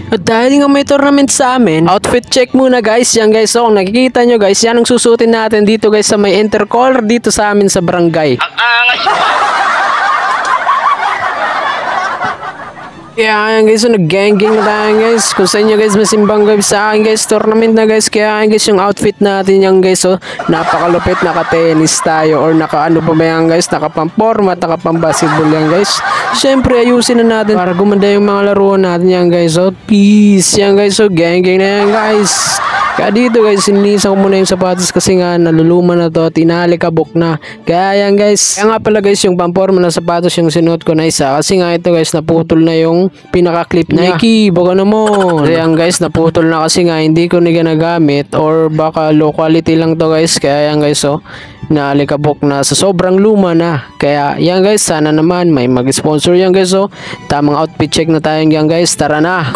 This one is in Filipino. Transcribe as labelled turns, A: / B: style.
A: At dahil nga may tournament sa amin, outfit check muna guys. Yan guys, so kung nakikita nyo guys, yan ang susutin natin dito guys sa may intercolor dito sa amin sa barangay.
B: Ang angas.
A: Kaya yan guys, so nag-gang-gang na tayo guys. Kung sa inyo guys, masimbang guys sa akin guys, tournament na guys. Kaya yan guys, yung outfit natin yan guys, so napakalupit, naka-tennis tayo or naka-ano pa ba yan guys, naka-pang-format, naka-pang-basketball yan guys. Siyempre, ayusin na natin para gumanda yung mga laruan natin yan guys. So, peace yan guys, so gang-gang na yan guys. Kaya dito guys, sinilisan ko muna yung sapatos kasi nga naluluma na to at inalikabok na. Kaya yan guys. Kaya nga pala guys, yung pamporma na sapatos yung sinuot ko na isa. Kasi nga ito guys, naputol na yung pinaka-clip niya. Nike, baka naman. Kaya yan guys, naputol na kasi nga hindi ko na ginagamit or baka low quality lang to guys. Kaya yan guys, so naalikabok na sa sobrang luma na. Kaya yan guys, sana naman may mag-sponsor yan guys. So tamang outfit check na tayo yan guys. Tara na.